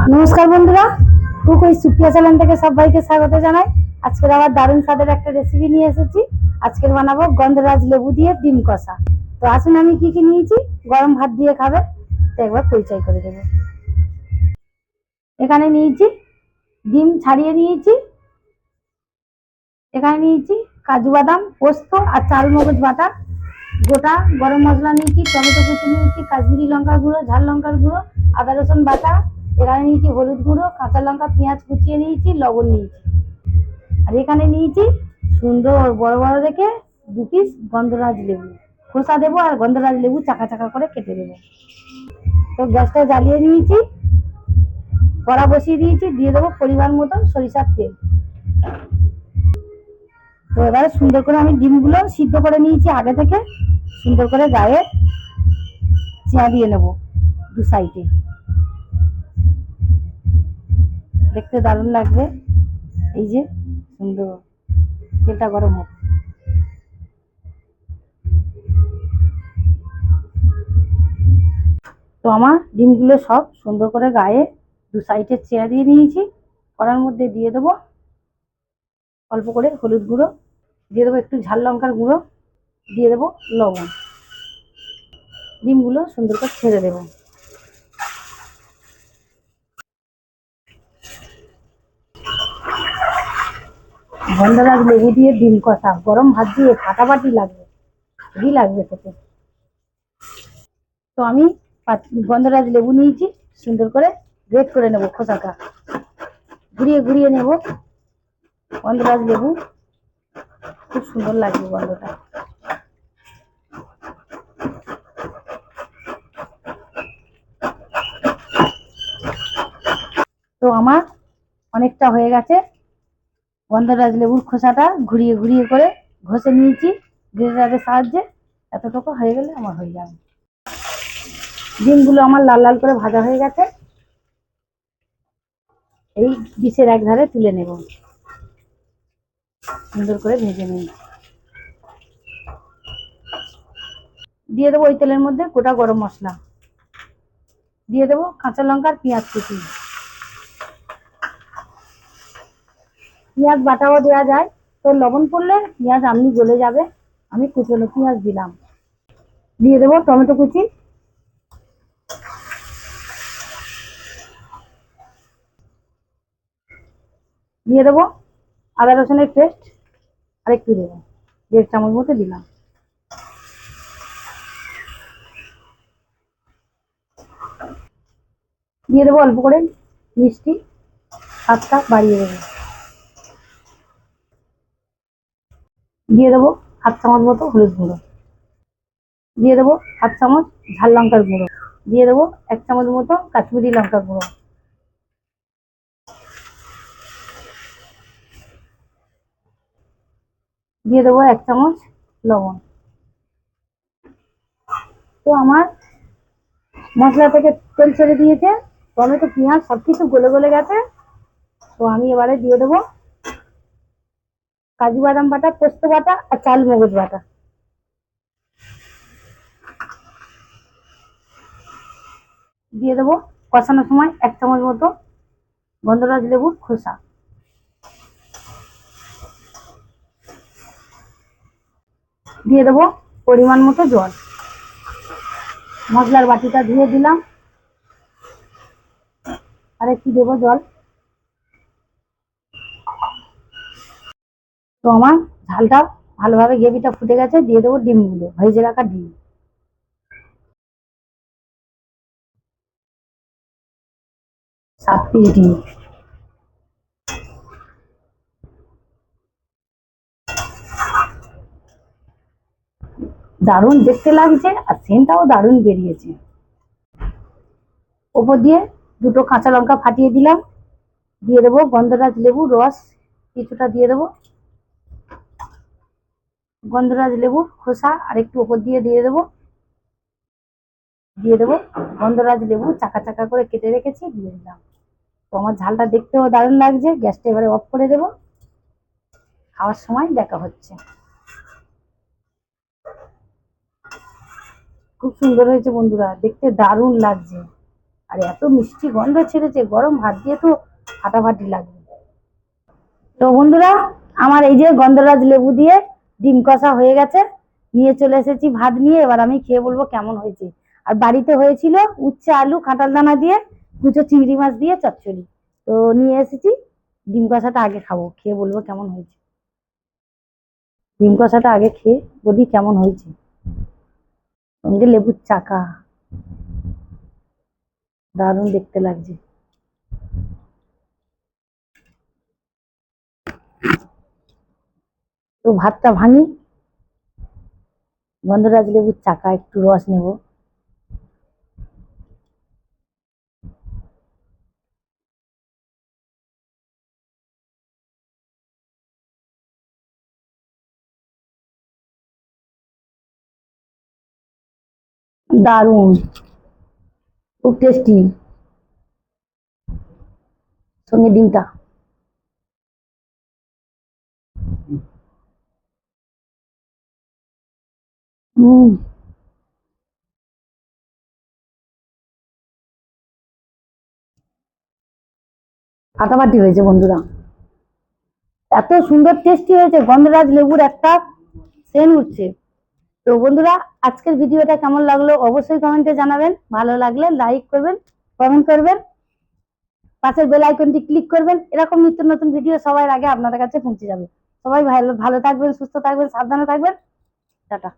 নমস্কার বন্ধুরা, কুক ওই সুপ্রিয়া চ্যানেল থেকে সবাইকে স্বাগত জানাই। আজকের আবার দারুণ স্বাদের একটা রেসিপি নিয়ে এসেছি। আজকের বানাবো গন্ধরাজ লেবু দিয়ে ডিম কষা। তো আসুন আমি কি কি নিয়েছি, গরম ভাত দিয়ে খাবে তো একবার পরিচয় করে দেবো। এখানে নিয়েছি ডিম ছাড়িয়ে নিয়েছি, এখানে নিয়েছি কাজু বাদাম, পোস্ত আর চাল মগজ বাটা, গোটা গরম মশলা নিয়েছি, টমেটো কুচি নিয়েছি, কাশ্মীরি লঙ্কার গুঁড়ো, ঝাল লঙ্কার গুঁড়ো, আদা রসুন বাটা, এখানে নিয়েছি হলুদ গুঁড়ো, কাঁচা লঙ্কা, পেঁয়াজ কুচিয়ে নিয়েছি, লবণ নিয়েছি। আর এখানে নিয়েছি সুন্দর বড় বড় দেখে 2 পিস গন্ধরাজ লেবু। খোসা দেবো আর গন্ধরাজ লেবু চাকা চাকা করে কেটে দেবো। তো গ্যাসটা জ্বালিয়ে নিয়েছি, কড়া বসিয়ে দিয়েছি, দিয়ে দেবো পরিমাণ মতন সরিষার তেল। তো এবারে সুন্দর করে আমি ডিমগুলো সিদ্ধ করে নিয়েছি আগে থেকে, সুন্দর করে গায়ে চেয়া দিয়ে নেবো দু সাইডে, দেখতে দারুণ লাগবে। এই যে সুন্দর, তেলটা গরম হোক। তো আমার ডিমগুলো সব সুন্দর করে গায়ে দু সাইডে চেয়া দিয়ে নিয়েছি। কড়ার মধ্যে দিয়ে দেবো অল্প করে হলুদ গুঁড়ো, দিয়ে দেবো একটু ঝাল লঙ্কার গুঁড়ো, দিয়ে দেবো লবণ। ডিমগুলো সুন্দর করে ছেড়ে দেবো। গন্ধরাজ লেবু দিয়ে ডিম কষা গরম ভাত দিয়ে ফাটাফাটি লাগবে, হেভি লাগবে খেতে। তো আমি গন্ধরাজ লেবু নিয়েছি, সুন্দর করে গ্রেট করে নেবো, খোসাটা ঘুরিয়ে ঘুরিয়ে নেব। গন্ধরাজ লেবু খুব সুন্দর লাগবে গন্ধটা। তো আমার অনেকটা হয়ে গেছে, গন্ধরাজ লেবুর খোসাটা ঘুরিয়ে ঘুরিয়ে করে ঘষে নিয়েছি গ্রেটারের সাহায্যে। এতটুকু হয়ে গেলে আমার হয়ে যাবে। ডিমগুলো আমার লাল লাল করে ভাজা হয়ে গেছে, এই ডিশের এক ধারে তুলে নেব, সুন্দর করে ভেজে নিই। দিয়ে দেবো ওই তেলের মধ্যে গোটা গরম মশলা, দিয়ে দেবো কাঁচা লঙ্কার পেঁয়াজ কুচি, পেঁয়াজ বাটাও দেওয়া যায়। তো লবণ পড়লে পেঁয়াজ আমনি গলে যাবে, আমি কুচনো পেঁয়াজ দিলাম। দিয়ে দেবো টমেটো কুচি, দিয়ে দেবো আদা রসুনের পেস্ট, আর একটু দেবো 1.5 চামচ মতো দিলাম। দিয়ে দেবো অল্প করে মিষ্টি, স্বাদটা বাড়িয়ে দেবো। দিয়ে দেবো 1/2 চামচ মতো হলুদ গুঁড়ো, দিয়ে দেবো 1/2 চামচ ঝাল লঙ্কার গুঁড়ো, দিয়ে দেবো 1 চামচ মতো কাশ্মীরি লঙ্কার গুঁড়ো, দিয়ে দেবো 1 চামচ লবণ। তো আমার মশলা থেকে তেল ছেড়ে দিয়েছে, টমেটো পেঁয়াজ সবকিছু গলে গলে গেছে। তো আমি এবারে দিয়ে দেবো কাজু বাদাম বাটা, পোস্ত বাটা আর চাল মগজ বাটা। দিয়ে দেবো কষানোর সময় 1 চামচ মতো গন্ধরাজ লেবুর খোসা। দিয়ে দেবো পরিমাণ মতো জল, মশলার বাটিটা ধুয়ে দিলাম, আর একটু দেবো জল। তো আমার ঝালটা ভালোভাবে গ্রেভিটা ফুটে গেছে, দিয়ে দেবো ডিমগুলো, ভেজে রাখা ডিম। সাত পিস ডিম। দারুণ দেখতে লাগছে আর সেন্টটাও দারুণ বেরিয়েছে। ওপর দিয়ে দুটো কাঁচা লঙ্কা ফাটিয়ে দিলাম, দিয়ে দেবো গন্ধরাজ লেবু রস কিছুটা, দিয়ে দেবো গন্ধরাজ লেবুর খোসা আর একটু ওপর দিয়ে দিয়ে দেবো, দিয়ে দেবো গন্ধরাজ লেবু চাকা চাকা করে কেটে রেখেছি, দিয়ে দিলাম। তো আমার ঝালটা দেখতেও দারুণ লাগছে। গ্যাসটা এবারে অফ করে দেবো, খাওয়ার সময় দেখা হচ্ছে। খুব সুন্দর হয়েছে বন্ধুরা, দেখতে দারুণ লাগছে। আর এত মিষ্টি গন্ধ ছেড়েছে, গরম ভাত দিয়ে তো ফাটাফাটি লাগবে। তো বন্ধুরা, আমার এই যে গন্ধরাজ লেবু দিয়ে ডিম কষা হয়ে গেছে, নিয়ে চলে এসেছি ভাত নিয়ে। এবার আমি খেয়ে বলবো কেমন হয়েছে। আর বাড়িতে হয়েছিল উচ্ছে আলু কাঁঠাল দানা দিয়ে কুচো চিংড়ি মাছ দিয়ে চচ্চড়ি, তো নিয়ে এসেছি। ডিম কষাটা আগে খাবো, খেয়ে বলবো কেমন হয়েছে। ডিম কষাটা আগে খেয়ে বলি কেমন হয়েছে। সঙ্গে লেবুর চাকা, দারুণ দেখতে লাগছে। তো ভাতটা ভাঙি, গন্ধরাজ লেবুর চাকা একটু রস নেব। দারুণ, খুব টেস্টি। সঙ্গে ডিমটা, হম, ফাটাফাটি হয়েছে বন্ধুরা। এত সুন্দর টেস্টি হয়েছে, গন্ধরাজ লেবুর একটা সেন্ট উঠছে। তো বন্ধুরা, আজকের ভিডিওটা কেমন লাগলো অবশ্যই কমেন্টে জানাবেন। ভালো লাগলে লাইক করবেন, কমেন্ট করবেন, পাশের বেল আইকনটি ক্লিক করবেন। এরকম নিত্য নতুন ভিডিও সবার আগে আপনাদের কাছে পৌঁছে যাবে। সবাই ভালো ভালো থাকবেন, সুস্থ থাকবেন, সাবধানে থাকবেন। টাটা।